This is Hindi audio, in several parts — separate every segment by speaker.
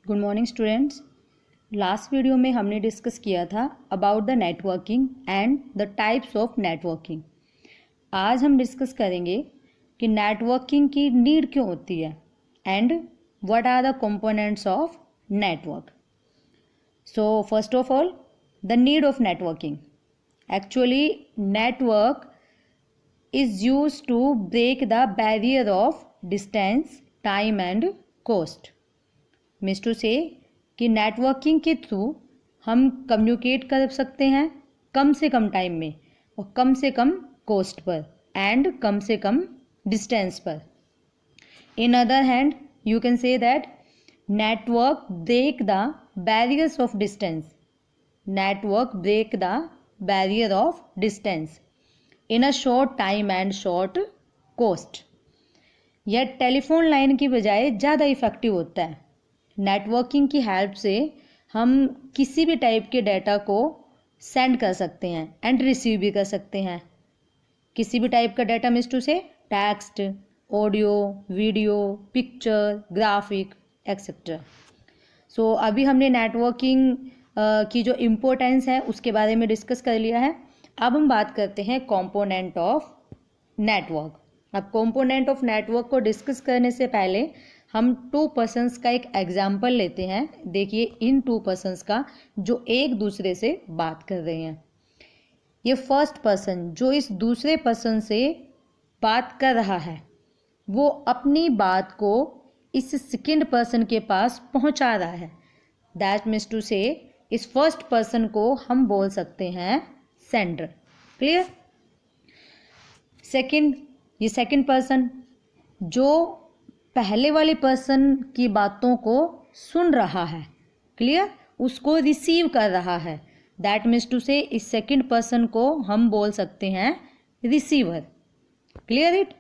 Speaker 1: Good morning students. Last video में हमने डिस्कस किया था about the networking and the types of networking. आज हम डिस्कस करेंगे कि नेटवर्किंग की नीड क्यों होती है and what are the components of network. So first of all, the need of networking. Actually network is used to break the barrier of distance, time and cost. Means to say कि नेटवर्किंग के थ्रू हम कम्युनिकेट कर सकते हैं कम से कम टाइम में और कम से कम कॉस्ट पर एंड कम से कम डिस्टेंस पर। In other hand you can say that network break the barriers of distance. Network break the barrier of distance in a short time and short cost. यह टेलीफोन लाइन की बजाय ज़्यादा इफ़ेक्टिव होता है। नेटवर्किंग की हेल्प से हम किसी भी टाइप के डाटा को सेंड कर सकते हैं एंड रिसीव भी कर सकते हैं। किसी भी टाइप का data means to say text, audio, video, picture, graphic etcetera. So अभी हमने नेटवर्किंग की जो इम्पोर्टेंस है उसके बारे में डिस्कस कर लिया है। अब हम बात करते हैं कंपोनेंट ऑफ नेटवर्क। अब कंपोनेंट ऑफ नेटवर्क को डिस्कस करने से पहले हम टू पर्सन्स का एक एग्जाम्पल लेते हैं। देखिए इन टू पर्सन्स का जो एक दूसरे से बात कर रहे हैं। ये फर्स्ट पर्सन जो इस दूसरे पर्सन से बात कर रहा है वो अपनी बात को इस सेकंड पर्सन के पास पहुंचा रहा है। दैट मीन्स टू से इस फर्स्ट पर्सन को हम बोल सकते हैं सेंडर। क्लियर। सेकंड, ये सेकंड पर्सन जो पहले वाले पर्सन की बातों को सुन रहा है, क्लियर, उसको रिसीव कर रहा है। दैट मीन्स टू से इस सेकंड पर्सन को हम बोल सकते हैं receiver. Clear it.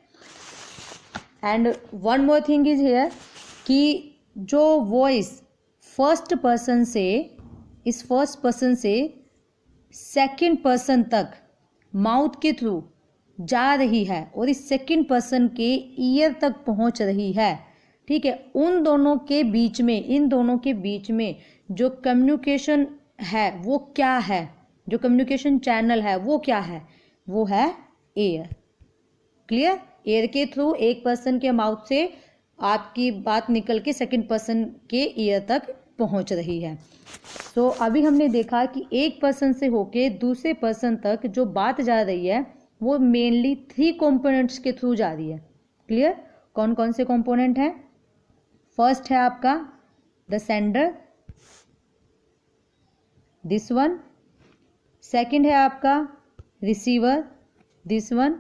Speaker 1: And one more thing is here कि जो वॉइस फर्स्ट पर्सन से इस फर्स्ट पर्सन से सेकंड पर्सन तक माउथ के थ्रू जा रही है और इस सेकंड पर्सन के ईयर तक पहुंच रही है, ठीक है, इन दोनों के बीच में जो कम्युनिकेशन है वो क्या है, जो कम्युनिकेशन चैनल है वो क्या है, वो है एयर। क्लियर। एयर के थ्रू एक पर्सन के माउथ से आपकी बात निकल के सेकंड पर्सन के ईयर तक पहुंच रही है। तो अभी हमने देखा कि एक पर्सन से होके दूसरे पर्सन तक जो बात जा रही है वो मेनली 3 कंपोनेंट्स के थ्रू जा रही है। क्लियर। कौन कौन से कंपोनेंट हैं? फर्स्ट है आपका the sender, this one. Second है आपका receiver, this one.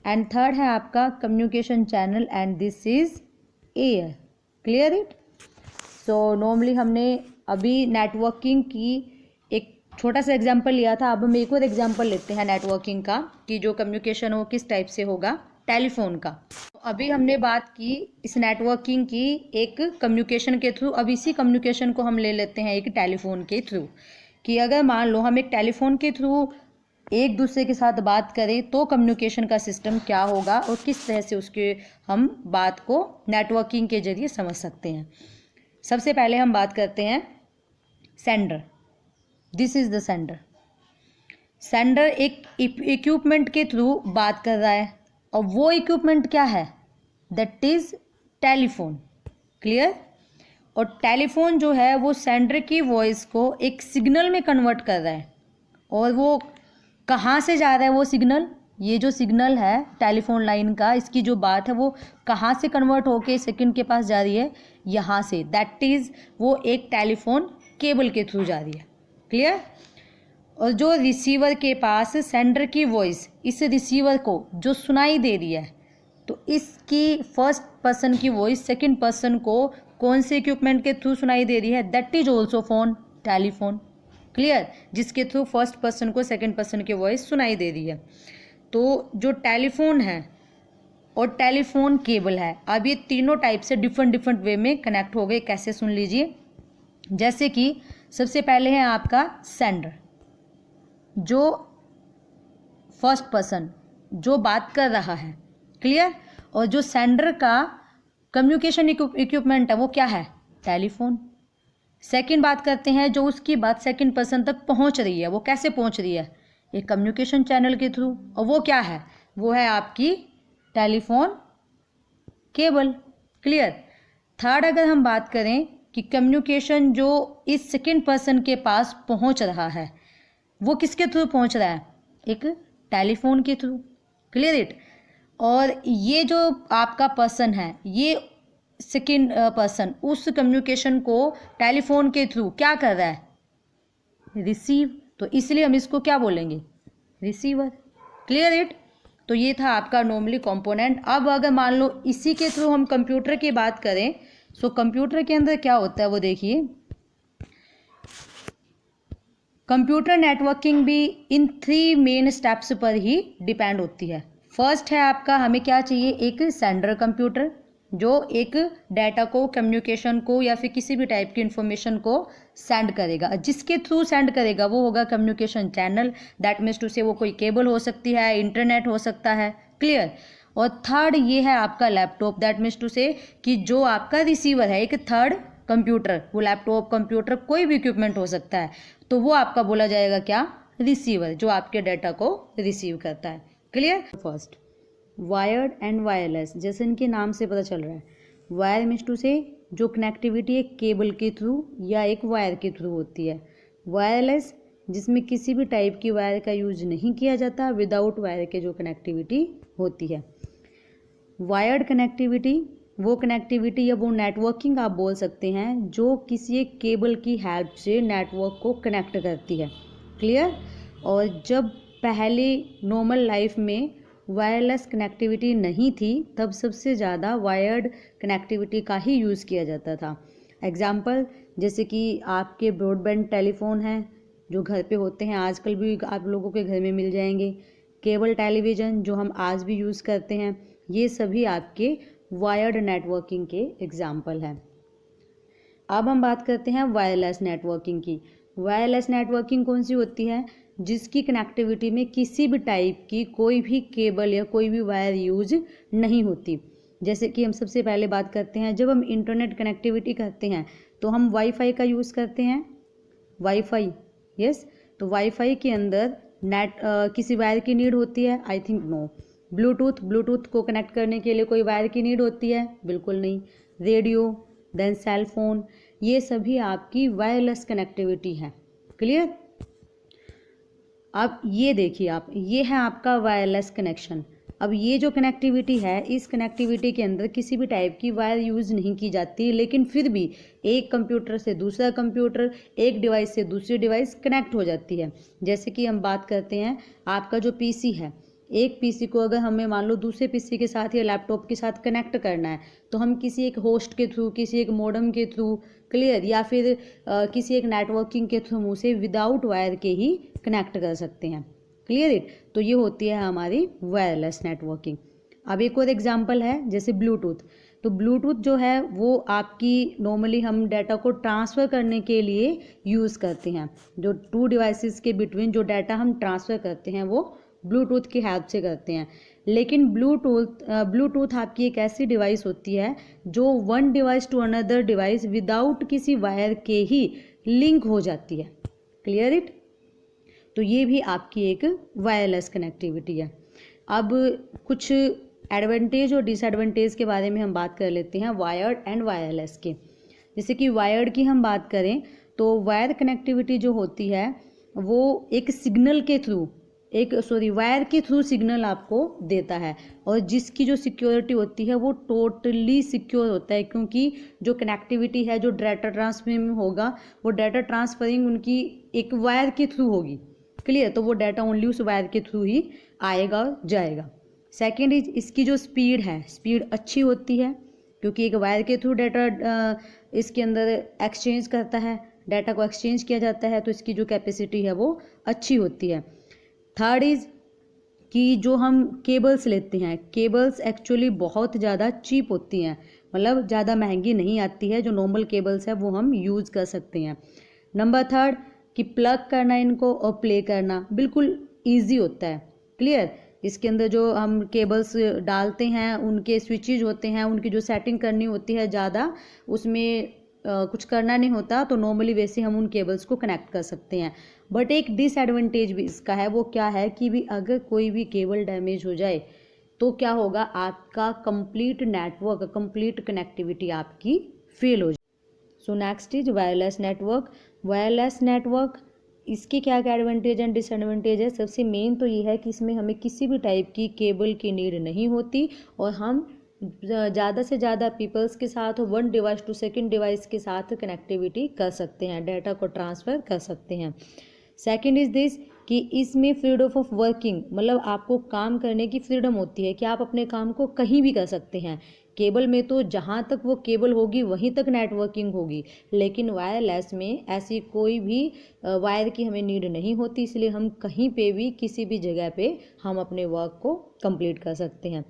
Speaker 1: And third है आपका communication channel and this is air. Clear it. So normally हमने अभी नेटवर्किंग की एक छोटा सा एग्जांपल लिया था। अब हम एक और एग्जांपल लेते हैं नेटवर्किंग का कि जो कम्युनिकेशन हो किस टाइप से होगा, टेलीफोन का। अभी हमने बात की इस नेटवर्किंग की एक कम्युनिकेशन के थ्रू। अब इसी कम्युनिकेशन को हम ले लेते हैं एक टेलीफोन के थ्रू कि अगर मान लो हम एक टेलीफोन के थ्रू एक दूसरे के साथ बात करें तो कम्युनिकेशन का सिस्टम क्या होगा और किस तरह से उसके हम बात को नेटवर्किंग के जरिए समझ सकते हैं। सबसे पहले हम बात करते हैं sender. This is the sender. Sender एक इक्विपमेंट के थ्रू बात कर रहा है और वो इक्विपमेंट क्या है? That is telephone. क्लियर। और टेलीफोन जो है वो सेंडर की वॉइस को एक सिग्नल में कन्वर्ट कर रहा है। और वो कहाँ से जा रहा है वो सिग्नल? ये जो सिग्नल है टेलीफोन लाइन का, इसकी जो बात है वो कहाँ से कन्वर्ट होके सेकंड के पास जा रही है? यहाँ से। दैट इज़ वो एक टेलीफोन केबल के थ्रू जा रही है। क्लियर। और जो रिसीवर के पास सेंडर की वॉइस इस रिसीवर को जो सुनाई दे रही है, तो इसकी फर्स्ट पर्सन की वॉइस सेकंड पर्सन को कौन से इक्विपमेंट के थ्रू सुनाई दे रही है? That is also phone, telephone. Clear. जिसके थ्रू फर्स्ट पर्सन को सेकंड पर्सन की वॉइस सुनाई दे रही है। तो जो टेलीफोन है और टेलीफोन केबल है, अब ये तीनों टाइप से डिफरेंट वे में कनेक्ट हो गए। कैसे? सुन लीजिए। जैसे कि सबसे पहले है आपका सेंडर, जो फर्स्ट पर्सन जो बात कर रहा है। क्लियर। और जो सेंडर का कम्युनिकेशन इक्विपमेंट है वो क्या है? टेलीफोन। सेकंड बात करते हैं, जो उसकी बात सेकंड पर्सन तक पहुंच रही है, वो कैसे पहुंच रही है? एक कम्युनिकेशन चैनल के थ्रू। और वो क्या है? वो है आपकी टेलीफोन केबल। क्लियर। थर्ड अगर हम बात करें कि कम्युनिकेशन जो इस सेकंड पर्सन के पास पहुंच रहा है, वो किसके थ्रू पहुंच रहा है? एक टेलीफोन के थ्रू। Clear it. और ये जो आपका पर्सन है, ये सेकंड पर्सन उस कम्युनिकेशन को टेलीफोन के थ्रू क्या कर रहा है? रिसीव। तो इसलिए हम इसको क्या बोलेंगे? रिसीवर। Clear it. तो ये था आपका नॉर्मली कंपोनेंट। अब अगर मान लो इसी के थ्रू हम कंप्यूटर की बात करें, सो कंप्यूटर के अंदर क्या होता है वो देखिए। कंप्यूटर नेटवर्किंग भी इन 3 मेन स्टेप्स पर ही डिपेंड होती है। फर्स्ट है आपका, हमें क्या चाहिए? एक सेंडर कंप्यूटर, जो एक डाटा को, कम्युनिकेशन को या फिर किसी भी टाइप की इंफॉर्मेशन को सेंड करेगा। जिसके थ्रू सेंड करेगा वो होगा communication channel. That means to say वो कोई केबल हो सकती है, इंटरनेट हो सकता है। क्लियर। और थर्ड ये है आपका laptop. That means to say कि जो आपका रिसीवर है, एक थर्ड कंप्यूटर, वो लैपटॉप, कंप्यूटर, कोई भी इक्विपमेंट हो सकता है, तो वो आपका बोला जाएगा क्या? रिसीवर, जो आपके डाटा को रिसीव करता है। Clear. First wired and wireless, जैसे इनके नाम से पता चल रहा है, वायर मीन्स टू से जो कनेक्टिविटी एक केबल के थ्रू या एक वायर के थ्रू होती है। वायरलेस जिसमें किसी भी टाइप की वायर का यूज नहीं किया जाता, विदाउट वायर के जो कनेक्टिविटी होती है। वायर्ड कनेक्टिविटी वो कनेक्टिविटी या वो नेटवर्किंग आप बोल सकते हैं जो किसी एक केबल की हेल्प से नेटवर्क को कनेक्ट करती है। क्लियर। और जब पहले नॉर्मल लाइफ में वायरलेस कनेक्टिविटी नहीं थी, तब सबसे ज़्यादा वायर्ड कनेक्टिविटी का ही यूज़ किया जाता था। एग्जाम्पल जैसे कि आपके ब्रॉडबैंड टेलीफोन हैं जो घर पे होते हैं, आजकल भी आप लोगों के घर में मिल जाएंगे। केबल टेलीविज़न जो हम आज भी यूज़ करते हैं, ये सभी आपके वायर्ड नेटवर्किंग के एग्जाम्पल हैं। अब हम बात करते हैं वायरलेस नेटवर्किंग की। वायरलेस नेटवर्किंग कौन सी होती है? जिसकी कनेक्टिविटी में किसी भी टाइप की कोई भी केबल या कोई भी वायर यूज नहीं होती। जैसे कि हम सबसे पहले बात करते हैं, जब हम इंटरनेट कनेक्टिविटी करते हैं तो हम वाईफाई का यूज़ करते हैं। Wifi, yes. तो वाईफाई के अंदर नेट किसी वायर की नीड होती है? I think no. ब्लूटूथ को कनेक्ट करने के लिए कोई वायर की नीड होती है? बिल्कुल नहीं। रेडियो, देन सेल फोन, ये सभी आपकी वायरलेस कनेक्टिविटी है। क्लियर। अब ये देखिए आप, ये है आपका वायरलेस कनेक्शन। अब ये जो कनेक्टिविटी है, इस कनेक्टिविटी के अंदर किसी भी टाइप की वायर यूज़ नहीं की जाती, लेकिन फिर भी एक कंप्यूटर से दूसरा कंप्यूटर, एक डिवाइस से दूसरी डिवाइस कनेक्ट हो जाती है। जैसे कि हम बात करते हैं, आपका जो पीसी है, एक पीसी को अगर हमें मान लो दूसरे पीसी के साथ या लैपटॉप के साथ कनेक्ट करना है, तो हम किसी एक होस्ट के थ्रू, किसी एक मॉडेम के थ्रू, क्लियर, या फिर किसी एक नेटवर्किंग के थ्रू उसे विदाउट वायर के ही कनेक्ट कर सकते हैं। Clear it. तो ये होती है हमारी वायरलेस नेटवर्किंग। अब एक और एग्जांपल है, जैसे ब्लूटूथ। तो ब्लूटूथ जो है वो आपकी नॉर्मली हम डाटा को ट्रांसफ़र करने के लिए यूज़ करते हैं। जो 2 डिवाइसेस के बिटवीन जो डाटा हम ट्रांसफ़र करते हैं वो ब्लूटूथ की हेल्प से करते हैं। लेकिन ब्लूटूथ आपकी एक ऐसी डिवाइस होती है जो one device to another device without किसी वायर के ही लिंक हो जाती है। Clear it. तो ये भी आपकी एक वायरलेस कनेक्टिविटी है। अब कुछ एडवांटेज और डिसएडवांटेज के बारे में हम बात कर लेते हैं वायर्ड एंड वायरलेस के। जैसे कि वायर्ड की हम बात करें तो वायर कनेक्टिविटी जो होती है वो एक सिग्नल के थ्रू वायर के थ्रू सिग्नल आपको देता है, और जिसकी जो सिक्योरिटी होती है वो टोटली सिक्योर होता है, क्योंकि जो कनेक्टिविटी है, जो डाटा ट्रांसफर में होगा, वो डाटा ट्रांसफरिंग उनकी एक वायर के थ्रू होगी। क्लियर। तो वो डाटा ओनली उस वायर के थ्रू ही आएगा जाएगा। सेकेंड इज इसकी जो स्पीड है, स्पीड अच्छी होती है, क्योंकि एक वायर के थ्रू डाटा इसके अंदर एक्सचेंज करता है, डाटा को एक्सचेंज किया जाता है, तो इसकी जो कैपेसिटी है वो अच्छी होती है। थर्ड इज कि जो हम केबल्स लेते हैं, केबल्स एक्चुअली बहुत ज़्यादा चीप होती हैं, मतलब ज़्यादा महंगी नहीं आती है। जो नॉर्मल केबल्स है वो हम यूज़ कर सकते हैं। नंबर थर्ड कि प्लग करना इनको और प्ले करना बिल्कुल ईजी होता है। क्लियर। इसके अंदर जो हम केबल्स डालते हैं, उनके स्विचेज होते हैं, उनकी जो सेटिंग करनी होती है ज़्यादा, उसमें कुछ करना नहीं होता तो नॉर्मली वैसे हम उन केबल्स को कनेक्ट कर सकते हैं। बट एक डिसएडवांटेज भी इसका है, वो क्या है कि भी अगर कोई भी केबल डैमेज हो जाए तो क्या होगा, आपका कंप्लीट नेटवर्क, कंप्लीट कनेक्टिविटी आपकी फेल हो जाए। So next is wireless network. Wireless network, इसके क्या क्या एडवांटेज एंड डिसएडवांटेज है। सबसे मेन तो ये है कि इसमें हमें किसी भी टाइप की केबल की नीड नहीं होती और हम ज़्यादा से ज़्यादा पीपल्स के साथ one device to second device के साथ कनेक्टिविटी कर सकते हैं, डाटा को ट्रांसफ़र कर सकते हैं। सेकंड इज़ दिस कि इसमें फ्रीडम ऑफ वर्किंग, मतलब आपको काम करने की फ्रीडम होती है कि आप अपने काम को कहीं भी कर सकते हैं। केबल में तो जहाँ तक वो केबल होगी वहीं तक नेटवर्किंग होगी, लेकिन वायरलेस में ऐसी कोई भी वायर की हमें नीड नहीं होती, इसलिए हम कहीं पे भी किसी भी जगह पे हम अपने वर्क को कंप्लीट कर सकते हैं।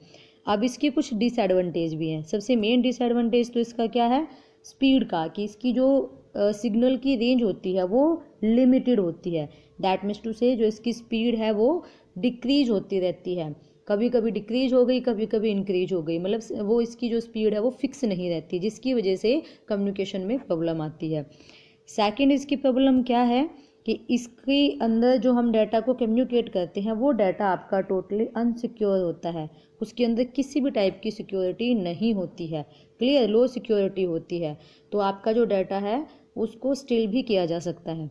Speaker 1: अब इसके कुछ डिसएडवांटेज भी हैं। सबसे मेन डिसएडवांटेज तो इसका क्या है, स्पीड का, कि इसकी जो सिग्नल की रेंज होती है वो लिमिटेड होती है। दैट मीन्स टू से जो इसकी स्पीड है वो डिक्रीज होती रहती है, कभी कभी डिक्रीज हो गई, कभी कभी इंक्रीज हो गई, मतलब वो इसकी जो स्पीड है वो फिक्स नहीं रहती, जिसकी वजह से कम्युनिकेशन में प्रॉब्लम आती है। सेकंड इसकी प्रॉब्लम क्या है कि इसके अंदर जो हम डाटा को कम्युनिकेट करते हैं वो डाटा आपका टोटली अनसिक्योर होता है, उसके अंदर किसी भी टाइप की सिक्योरिटी नहीं होती है, क्लियर, लो सिक्योरिटी होती है, तो आपका जो डाटा है उसको स्टील भी किया जा सकता है।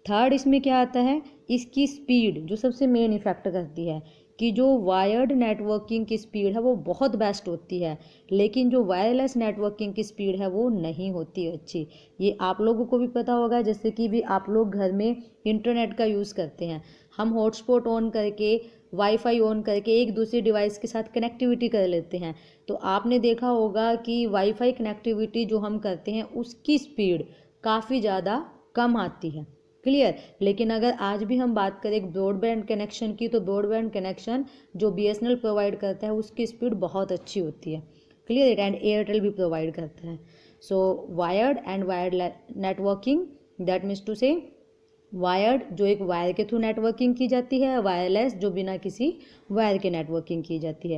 Speaker 1: थर्ड इसमें क्या आता है, इसकी स्पीड जो सबसे मेन इफेक्ट करती है, कि जो वायर्ड नेटवर्किंग की स्पीड है वो बहुत बेस्ट होती है, लेकिन जो वायरलेस नेटवर्किंग की स्पीड है वो नहीं होती अच्छी। ये आप लोगों को भी पता होगा, जैसे कि भी आप लोग घर में इंटरनेट का यूज़ करते हैं, हम हॉटस्पॉट ऑन करके, वाईफाई ऑन करके एक दूसरे डिवाइस के साथ कनेक्टिविटी कर लेते हैं, तो आपने देखा होगा कि वाईफाई कनेक्टिविटी जो हम करते हैं उसकी स्पीड काफ़ी ज़्यादा कम आती है, क्लियर। लेकिन अगर आज भी हम बात करें ब्रॉडबैंड कनेक्शन की, तो ब्रॉडबैंड कनेक्शन जो बीएसएनएल प्रोवाइड करता है उसकी स्पीड बहुत अच्छी होती है, क्लियर, एंड एयरटेल भी प्रोवाइड करता है। So wired and wired networking, that means to say wired जो एक वायर के थ्रू नेटवर्किंग की जाती है, वायरलेस जो बिना किसी वायर के नेटवर्किंग की जाती है।